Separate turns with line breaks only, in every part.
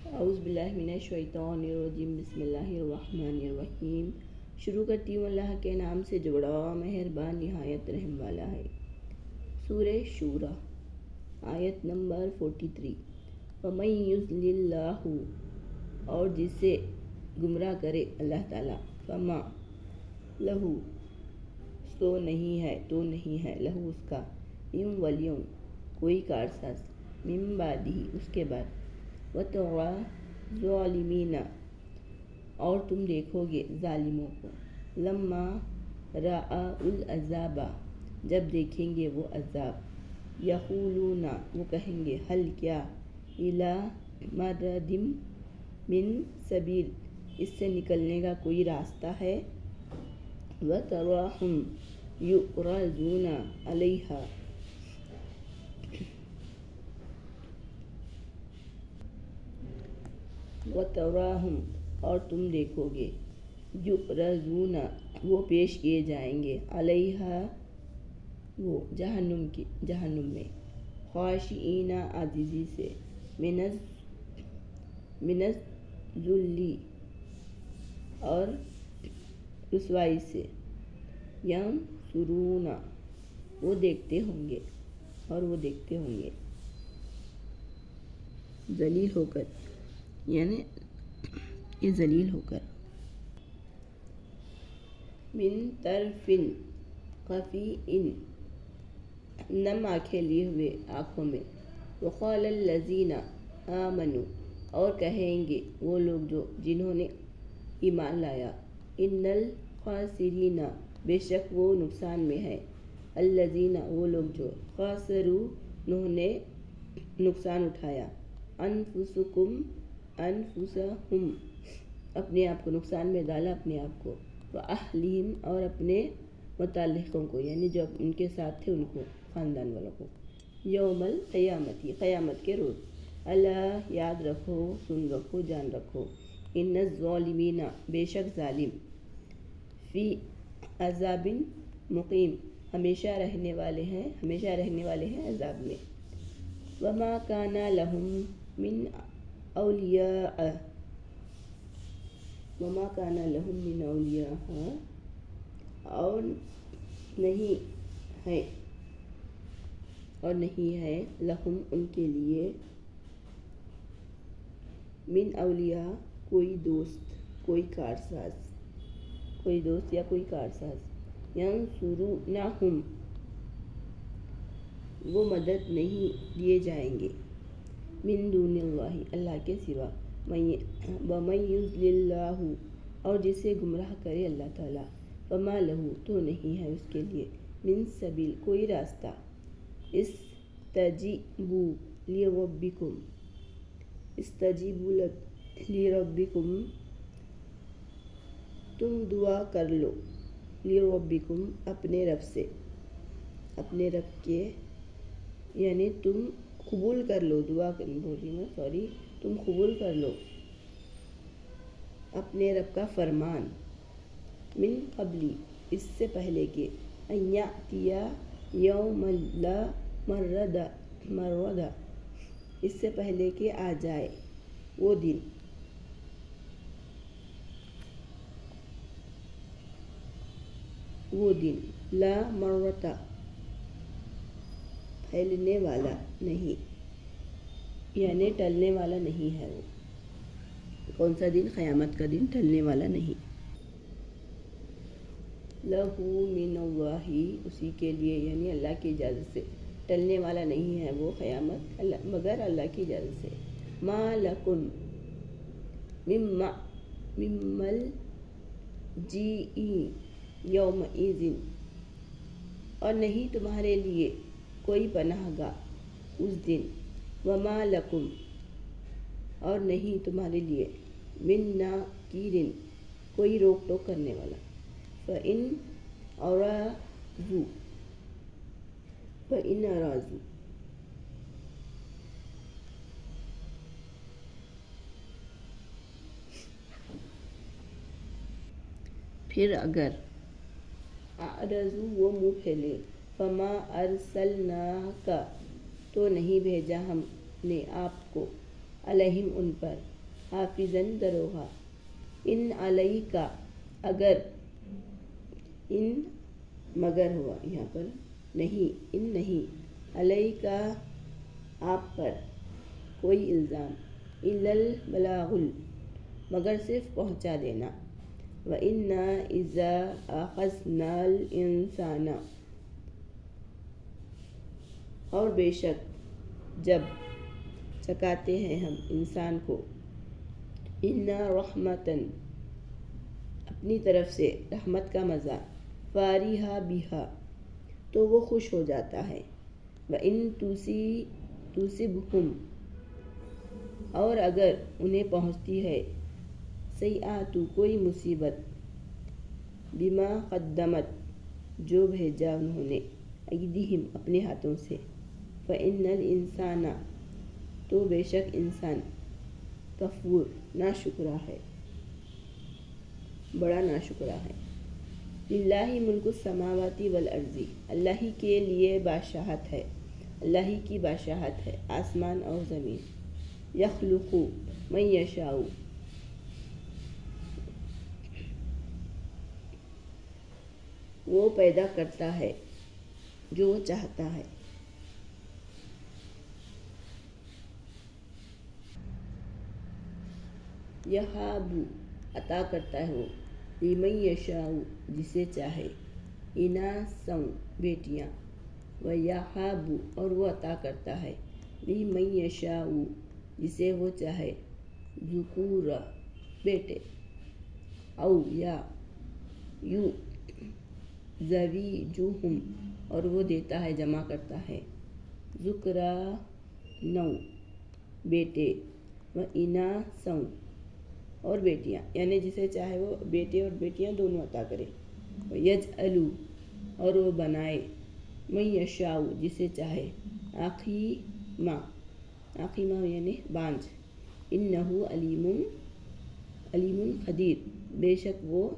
اعوذ باللہ من الشیطان الرجیم بسم اللہ الرحمن الرحیم۔ شروع کرتی ہوں اللہ کے نام سے جو بڑا مہربان نہایت رحم والا ہے۔ سورہ شورى آیت نمبر 43۔ وَمَن يُضْلِلِ اللَّهُ، اور جسے گمراہ کرے اللہ تعالیٰ، فَمَا لَهُ، تو نہیں ہے لہو اس کا، مِن وَلِيٍّ، کوئی کارساز، مِن بَعْدِهِ، اس کے بعد، وَتَرَى الظَّالِمِينَ، اور تم دیکھو گے ظالموں کو، لَمَّا رَأَوُا الْعَذَابَ، جب دیکھیں گے وہ عذاب، یقولون، وہ کہیں گے، هل کیا، إِلَى مَرَدٍ مِن سَبِیل، اس سے نکلنے کا کوئی راستہ ہے، وَتَرَاهُمْ يُعْرَضُونَ عَلَیْہَا، وَتَرَاهُمْ، اور تم دیکھو گے، يُعْرَضُونَ، وہ پیش کیے جائیں گے، علیہا، وہ جہنم میں، خاشعین، عاجزی سے، من الذل، اور رسوائی سے، ینظرون، وہ دیکھتے ہوں گے، ذلیل ہو کر، یعنی یہ ذلیل ہو کر، من طرف خفی، نم آنکھیں لیے ہوئے آنکھوں میں، وقال الذین آمنوا، اور کہیں گے وہ لوگ جنہوں نے ایمان لایا، ان الخاسرین، بے شک وہ نقصان میں ہے، الذین، وہ لوگ جو، خسروا، انہوں نے نقصان اٹھایا، انفسہم، اپنے آپ کو، نقصان میں ڈالا اپنے آپ کو، واہلہم، اور اپنے متعلقوں کو، یعنی جو ان کے ساتھ تھے ان کو، خاندان والوں کو، یوم القیامت، قیامت کے روز، الا، یاد رکھو، سن رکھو، جان رکھو، ان الظالمین، بے شک ظالم، فی عذاب مقیم، ہمیشہ رہنے والے ہیں عذاب میں، وما کان لہم من اولیاء، اور نہیں ہے لہم، ان کے لیے، من اولیاء، کوئی دوست یا کوئی کارساز، ینصرونہم، وہ مدد نہیں دیے جائیں گے، من دون اللہ، اللہ کے سوا، ومن یضلل اللہ، اور جسے گمراہ کرے اللہ تعالیٰ، فما لہ، تو نہیں ہے اس کے لیے، من سبیل، کوئی راستہ، استجیبوا لربکم، تم دعا کر لو، لربکم، اپنے رب سے، اپنے رب کے، یعنی تم قبول کر لو، تم قبول کر لو اپنے رب کا فرمان، من قبل، اس سے پہلے کہ، ان یأتی یوم لا مرد، اس سے پہلے کہ آ جائے وہ دن، لا مرد، پھیلنے والا نہیں، یعنی ٹلنے والا نہیں ہے وہ، کون سا دن؟ قیامت کا دن ٹلنے والا نہیں، لہ من اللہ، اسی کے لیے، یعنی اللہ کی اجازت سے، ٹلنے والا نہیں ہے وہ قیامت مگر اللہ کی اجازت سے، ما لکم من ملجئ یومئذ، اور نہیں تمہارے لیے کوئی پناہ گاہ اس دن، وما لکم، اور نہیں تمہارے لیے، من ناکیر، کوئی روک ٹوک کرنے والا، فإن أرادوا، پھر اگر، اعرضوا، وہ منہ پھیلے، فما ارسلناک، تو نہیں بھیجا ہم نے آپ کو، علیہم، ان پر، حافظاً دروغا، ان علیکا اگر، ان مگر ہوا یہاں پر نہیں، ان نہیں، علیکا آپ پر، کوئی الزام، الا البلاغ مگر صرف پہنچا دینا، وَإِنَّا إِذَا أَخَذْنَا الْإِنسَانَ اور بے شک جب چکاتے ہیں ہم انسان کو، اِنَّا رَحْمَةً اپنی طرف سے رحمت کا مزہ، فَارِحَ بِهَا تو وہ خوش ہو جاتا ہے، وَإِن تُصِبْهُمْ اور اگر انہیں پہنچتی ہے، سیئات کوئی مصیبت، بما قدمت جو بھیجا انہوں نے، ایدیہم اپنے ہاتھوں سے، فإن الانسان تو بے شک انسان، کفور ناشکرا ہے، بڑا ناشکرا ہے، للہ ملک السماوات والارض اللہ ہی کے لیے بادشاہت ہے، اللہ ہی کی بادشاہت ہے آسمان اور زمین، یخلق من یشاء وہ پیدا کرتا ہے جو وہ چاہتا ہے، یہاب عطا کرتا ہے وہ، لمن یشاء جسے چاہے، اناثا بیٹیاں، ویہاب اور وہ عطا کرتا ہے، لمن یشاء جسے وہ چاہے، ذکورا بیٹے، او یا یو زویجہم اور وہ دیتا ہے جمع کرتا ہے، ذکرانو بیٹے، و اناثا اور بیٹیاں، یعنی جسے چاہے وہ بیٹے اور بیٹیاں دونوں عطا کرے، یجعل اور وہ بنائے، من یشاء جسے چاہے، عقیما عقیما یعنی بانجھ، انہ علیم قدیر بے شک وہ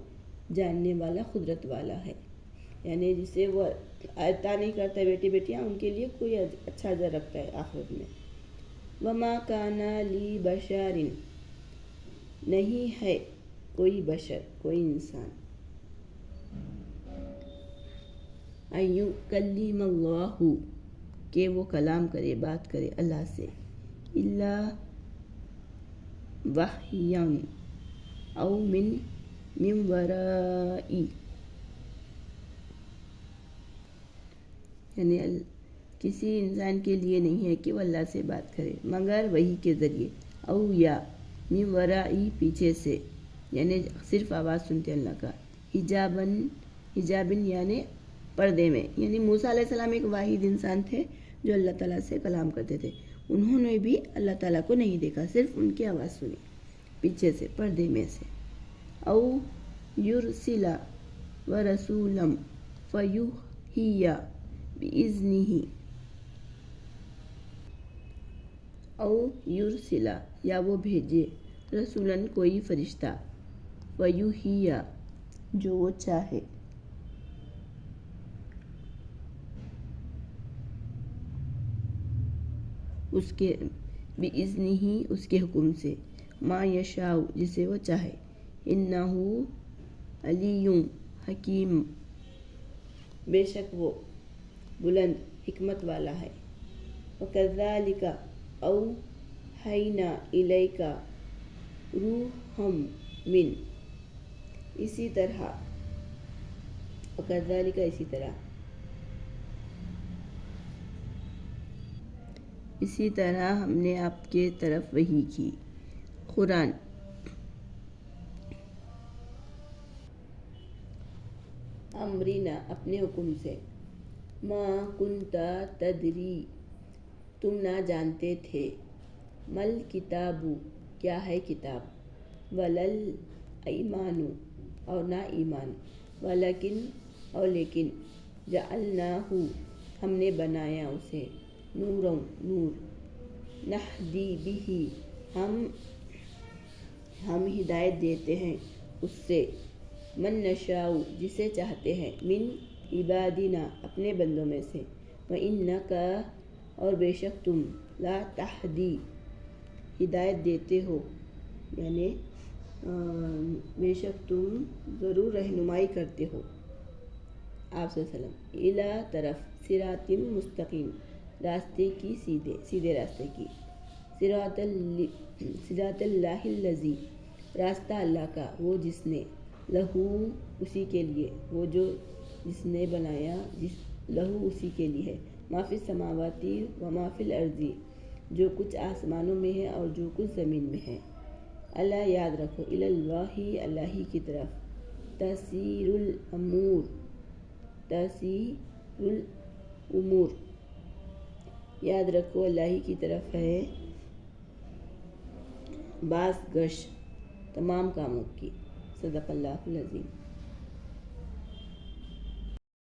جاننے والا قدرت والا ہے، یعنی جسے وہ عطا نہیں کرتا بیٹی بیٹیاں ان کے لیے کوئی اچھا اجر رکھتا ہے آخرت میں، وما کان لبشر نہیں ہے کوئی بشر کوئی انسان، ان یکلم اللہ کہ وہ کلام کرے بات کرے اللہ سے، الا وحیا او من وراء یعنی کسی انسان کے لیے نہیں ہے کہ وہ اللہ سے بات کرے مگر وحی کے ذریعے، او یا من ورائی پیچھے سے، یعنی صرف آواز سنتے اللہ کا، حجابن یعنی پردے میں، یعنی موسیٰ علیہ السلام ایک واحد انسان تھے جو اللہ تعالیٰ سے کلام کرتے تھے، انہوں نے بھی اللہ تعالیٰ کو نہیں دیکھا، صرف ان کی آواز سنی پیچھے سے پردے میں سے، او یرسل ورسولا فیوحی بِإِذْنِهِ او یرسلا یا وہ بھیجے، رسولاً کوئی فرشتہ، فیوحی جو وہ چاہے، اس کے بِإِذْنِهِ اس کے حکم سے، ما یشاء جسے وہ چاہے، انہ علی حکیم بے شک وہ بلند حکمت والا ہے، وَكَذَلِكَ أَوْحَيْنَا إِلَيْكَ رُوحًا مِّنْ اسی طرح، وَكَذَلِكَ اسی طرح ہم نے آپ کے طرف وحی کی، قرآن امرنا اپنے حکم سے، ما کنت تدری تم نہ جانتے تھے، مل کتاب کیا ہے کتاب، ولل ایمان اور نہ ایمان، ولیکن اور لیکن، جعلناہ ہم نے بنایا اسے، نورا نور، نہدی بہ ہم ہدایت دیتے ہیں اس سے، من نشاء جسے چاہتے ہیں، من عبادنا اپنے بندوں میں سے، وَإِنَّكَ اور بے شک تم، لا تہدی ہدایت دیتے ہو، یعنی بے شک تم ضرور رہنمائی کرتے ہو آپ صلی اللہ علیہ وسلم الا طرف صراط مستقیم راستے کی سیدھے راستے کی صراط اللہ الذی راستہ اللہ کا وہ جس نے لہو اسی کے لیے وہ جو جس نے بنایا لہو اسی کے لیے ہے ما فی السماواتی و ما فی الارضی جو کچھ آسمانوں میں ہے اور جو کچھ زمین میں ہے اللہ یاد رکھو اللہ اللہ کی طرف تسیر الامور یاد رکھو اللہ کی طرف ہے باز گشت تمام کاموں کی صدق اللہ العظیم